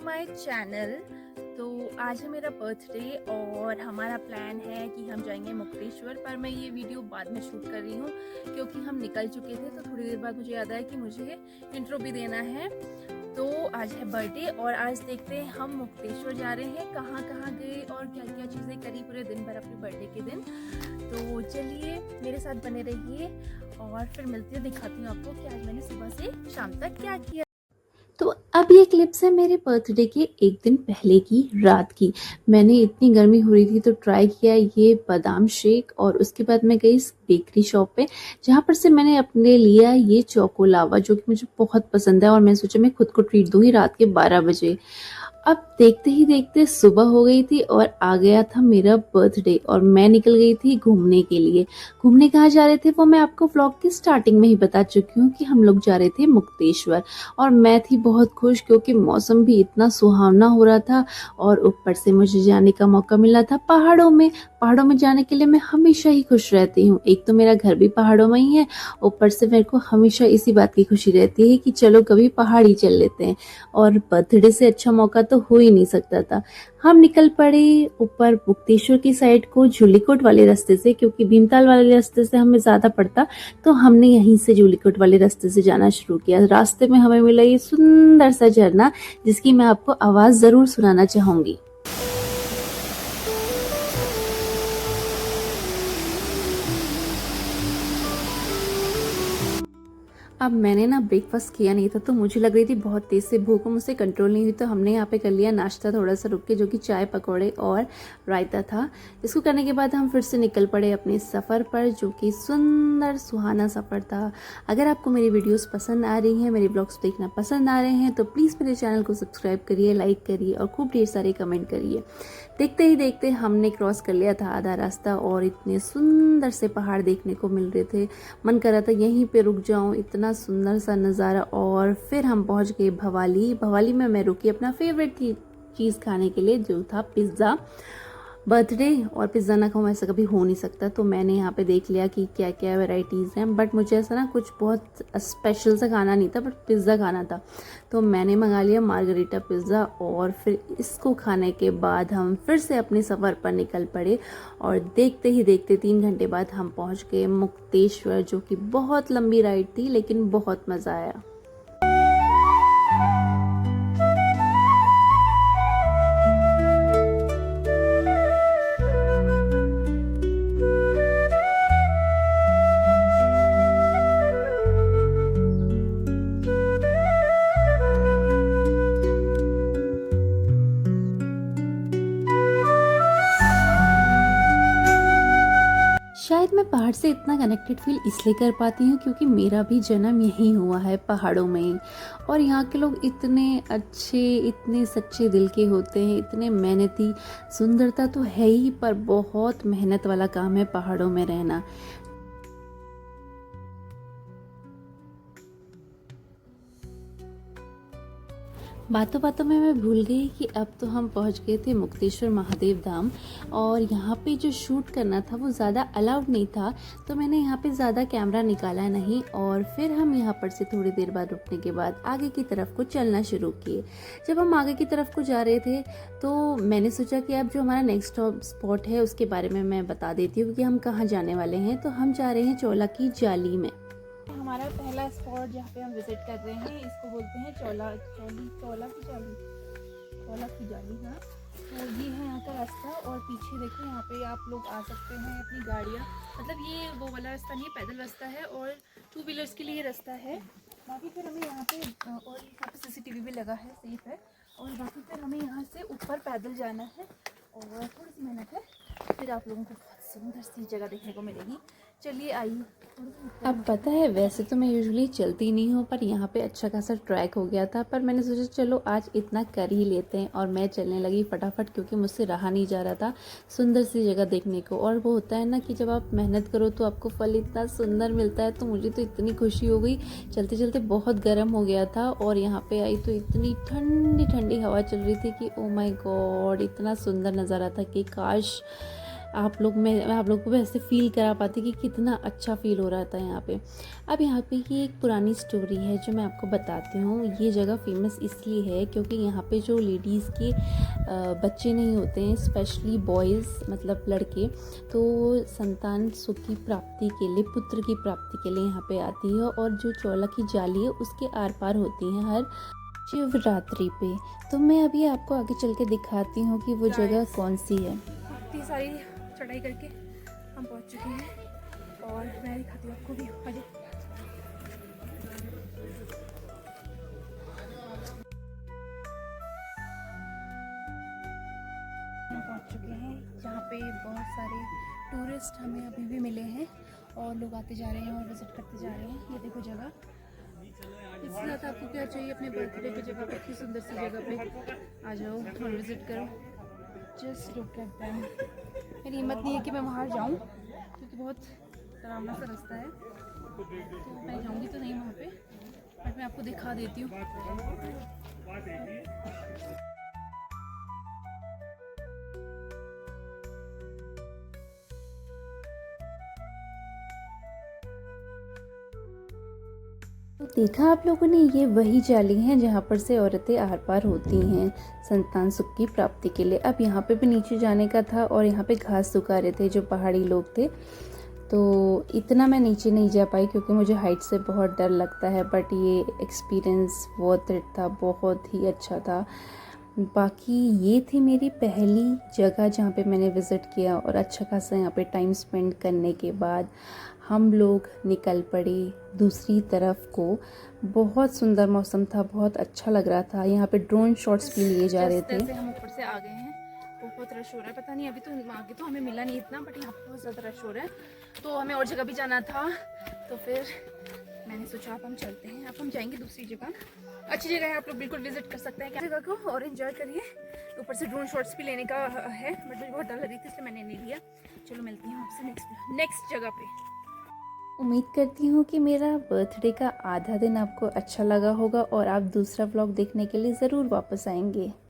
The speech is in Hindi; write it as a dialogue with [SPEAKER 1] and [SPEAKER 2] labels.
[SPEAKER 1] My channel. तो आज है मेरा बर्थडे और हमारा प्लान है कि हम जाएंगे मुक्तेश्वर, पर मैं ये वीडियो बाद में शूट कर रही हूँ क्योंकि हम निकल चुके थे। तो थोड़ी देर बाद मुझे याद आया कि मुझे इंट्रो भी देना है। तो आज है बर्थडे और आज देखते हैं हम मुक्तेश्वर जा रहे हैं, कहाँ कहाँ गए और क्या क्या चीज़ें करी पूरे दिन भर अपने बर्थडे के दिन। तो चलिए मेरे साथ बने रहिए और फिर मिलती हूँ, दिखाती हूँ आपको कि आज मैंने सुबह से शाम तक क्या किया।
[SPEAKER 2] तो अब ये क्लिप्स है मेरे बर्थडे के एक दिन पहले की रात की। मैंने इतनी गर्मी हो रही थी तो ट्राई किया ये बादाम शेक, और उसके बाद मैं गई इस बेकरी शॉप पे जहाँ पर से मैंने अपने लिया ये चोको लावा जो कि मुझे बहुत पसंद है। और मैं सोचा मैं खुद को ट्रीट दूंगी रात के 12 बजे। अब देखते ही देखते सुबह हो गई थी और आ गया था मेरा बर्थडे और मैं निकल गई थी घूमने के लिए। घूमने कहाँ जा रहे थे वो मैं आपको व्लॉग की स्टार्टिंग में ही बता चुकी हूँ कि हम लोग जा रहे थे मुक्तेश्वर। और मैं थी बहुत खुश क्योंकि मौसम भी इतना सुहावना हो रहा था और ऊपर से मुझे जाने का मौका मिला था पहाड़ों में। पहाड़ों में जाने के लिए मैं हमेशा ही खुश रहती हूँ। एक तो मेरा घर भी पहाड़ों में ही है, ऊपर से मेरे को हमेशा इसी बात की खुशी रहती है कि चलो कभी पहाड़ ही चल लेते हैं। और बर्थडे से अच्छा मौका तो हो ही नहीं सकता था। हम निकल पड़े ऊपर मुक्तेश्वर की साइड को झूलीकोट वाले रास्ते से, क्योंकि भीमताल वाले रास्ते से हमें ज्यादा पड़ता, तो हमने यहीं से झूलीकोट वाले रास्ते से जाना शुरू किया। रास्ते में हमें मिला ये सुंदर सा झरना जिसकी मैं आपको आवाज जरूर सुनाना चाहूंगी। अब मैंने ना ब्रेकफास्ट किया नहीं था तो मुझे लग रही थी बहुत तेज़ से भूख, मुझसे कंट्रोल नहीं हुई। तो हमने यहाँ पे कर लिया नाश्ता थोड़ा सा रुक के, जो कि चाय पकौड़े और रायता था। इसको करने के बाद हम फिर से निकल पड़े अपने सफ़र पर, जो कि सुंदर सुहाना सफ़र था। अगर आपको मेरी वीडियोस पसंद आ रही हैं, मेरे ब्लॉग्स देखना पसंद आ रहे हैं, तो प्लीज़ मेरे चैनल को सब्सक्राइब करिए, लाइक करिए और खूब ढेर सारे कमेंट करिए। देखते ही देखते हमने क्रॉस कर लिया था आधा रास्ता और इतने सुंदर से पहाड़ देखने को मिल रहे थे। मन कर रहा था यहीं पे रुक जाऊं, इतना सुंदर सा नज़ारा। और फिर हम पहुंच गए भवाली। भवाली में मैं रुकी अपना फेवरेट चीज़ खाने के लिए, जो था पिज़्ज़ा। बर्थडे और पिज़्ज़ा ना खाऊं ऐसा कभी हो नहीं सकता। तो मैंने यहाँ पे देख लिया कि क्या क्या वैरायटीज़ हैं, बट मुझे ऐसा ना कुछ बहुत स्पेशल सा खाना नहीं था, बट पिज़्ज़ा खाना था। तो मैंने मंगा लिया मार्गरीटा पिज़्ज़ा और फिर इसको खाने के बाद हम फिर से अपने सफ़र पर निकल पड़े। और देखते ही देखते 3 घंटे बाद हम पहुँच गए मुक्तेश्वर, जो कि बहुत लंबी राइड थी लेकिन बहुत मज़ा आया। शायद मैं पहाड़ से इतना कनेक्टेड फील इसलिए कर पाती हूँ क्योंकि मेरा भी जन्म यहीं हुआ है पहाड़ों में। और यहाँ के लोग इतने अच्छे, इतने सच्चे दिल के होते हैं, इतने मेहनती। सुंदरता तो है ही, पर बहुत मेहनत वाला काम है पहाड़ों में रहना। बातों बातों में मैं भूल गई कि अब तो हम पहुंच गए थे मुक्तेश्वर महादेव धाम। और यहाँ पे जो शूट करना था वो ज़्यादा अलाउड नहीं था, तो मैंने यहाँ पे ज़्यादा कैमरा निकाला नहीं। और फिर हम यहाँ पर से थोड़ी देर बाद रुकने के बाद आगे की तरफ को चलना शुरू किए। जब हम आगे की तरफ को जा रहे थे तो मैंने सोचा कि अब जो हमारा नेक्स्ट स्पॉट है उसके बारे में मैं बता देती हूँ कि हम कहाँ जाने वाले हैं। तो हम जा रहे हैं चौला की जाली में।
[SPEAKER 1] हमारा पहला स्पॉट जहाँ पे हम विजिट कर रहे हैं, इसको बोलते हैं चौला की जाली। हाँ, तो ये है यहाँ का रास्ता। और पीछे देखो, यहाँ पे आप लोग आ सकते हैं अपनी गाड़ियाँ, मतलब ये वो वाला रास्ता नहीं है, पैदल रास्ता है और 2 व्हीलर्स के लिए रास्ता है। बाकी फिर हमें यहाँ पे और यहाँ पे CCTV भी लगा है, सेफ है। और बाकी फिर हमें यहाँ से ऊपर पैदल जाना है और थोड़ी सी मेहनत है, फिर आप लोगों को बहुत सुंदर सी जगह देखने को मिलेगी। चलिए आइए।
[SPEAKER 2] अब पता है वैसे तो मैं यूजुअली चलती नहीं हूँ, पर यहाँ पे अच्छा खासा ट्रैक हो गया था, पर मैंने सोचा चलो आज इतना कर ही लेते हैं। और मैं चलने लगी फटाफट क्योंकि मुझसे रहा नहीं जा रहा था सुंदर सी जगह देखने को। और वो होता है ना कि जब आप मेहनत करो तो आपको फल इतना सुंदर मिलता है। तो मुझे तो इतनी खुशी हो गई। चलते चलते बहुत गर्म हो गया था और यहाँ पे आई तो इतनी ठंडी ठंडी हवा चल रही थी कि ओ माय गॉड, इतना सुंदर नज़ारा था कि काश मैं आप लोग को भी ऐसे फील करा पाती कि कितना अच्छा फील हो रहा था यहाँ पे। अब यहाँ पे की एक पुरानी स्टोरी है जो मैं आपको बताती हूँ। ये जगह फेमस इसलिए है क्योंकि यहाँ पे जो लेडीज़ के बच्चे नहीं होते हैं, स्पेशली बॉयज़ मतलब लड़के, तो संतान सुख की प्राप्ति के लिए, पुत्र की प्राप्ति के लिए यहाँ पे आती है और जो चौला की जाली है उसके आर पार होती हैं हर शिवरात्रि पे। तो मैं अभी आपको आगे चल के दिखाती हूँ कि वो जगह कौन सी है।
[SPEAKER 1] इतनी सारी चढ़ाई करके हम पहुंच चुके हैं और मैं दिखाती हूँ आपको भी। आगे हम पहुंच चुके हैं। यहाँ पे बहुत सारे टूरिस्ट हमें अभी भी मिले हैं और लोग आते जा रहे हैं और विजिट करते जा रहे हैं। ये देखो जगह, इससे ज़्यादा आपको क्या चाहिए अपने बर्थडे की जगह पे, इतनी सुंदर सी जगह पे आ जाओ और विजिट करो। Just look at them. मेरी हिम्मत नहीं है कि मैं वहाँ जाऊँ क्योंकि बहुत डरावना सा रास्ता है, तो मैं जाऊँगी तो नहीं वहाँ पे, बट मैं आपको दिखा देती हूँ।
[SPEAKER 2] तो देखा आप लोगों ने, ये वही जाली है जहाँ पर से औरतें आर पार होती हैं संतान सुख की प्राप्ति के लिए। अब यहाँ पे भी नीचे जाने का था और यहाँ पे घास सुखा रहे थे जो पहाड़ी लोग थे, तो इतना मैं नीचे नहीं जा पाई क्योंकि मुझे हाइट से बहुत डर लगता है। बट ये एक्सपीरियंस वर्थ इट था, बहुत ही अच्छा था। बाकी ये थी मेरी पहली जगह जहाँ पे मैंने विज़िट किया और अच्छा खासा यहाँ पे टाइम स्पेंड करने के बाद हम लोग निकल पड़े दूसरी तरफ को। बहुत सुंदर मौसम था, बहुत अच्छा लग रहा था। यहाँ पे ड्रोन शॉट्स भी लिए जा रहे थे।
[SPEAKER 1] जैसे हम ऊपर से आ गए हैं, बहुत रश हो रहा है। पता नहीं अभी तो आगे तो हमें मिला नहीं इतना, बट यहाँ पे बहुत ज़्यादा रश हो रहा है। तो हमें और जगह भी जाना था, तो फिर मैंने सोचा अब हम चलते हैं। अब हम जाएंगे दूसरी जगह, अच्छी जगह है, आप लोग बिल्कुल विजिट कर सकते हैं क्या जगह को और एंजॉय करिए। ऊपर से ड्रोन शॉट्स भी लेने का है, बट मुझे बहुत डर लग रही थी इसलिए मैंने नहीं लिया। चलो मिलती हूँ आपसे नेक्स्ट जगह पे।
[SPEAKER 2] उम्मीद करती हूँ कि मेरा बर्थडे का आधा दिन आपको अच्छा लगा होगा और आप दूसरा व्लॉग देखने के लिए ज़रूर वापस आएंगे।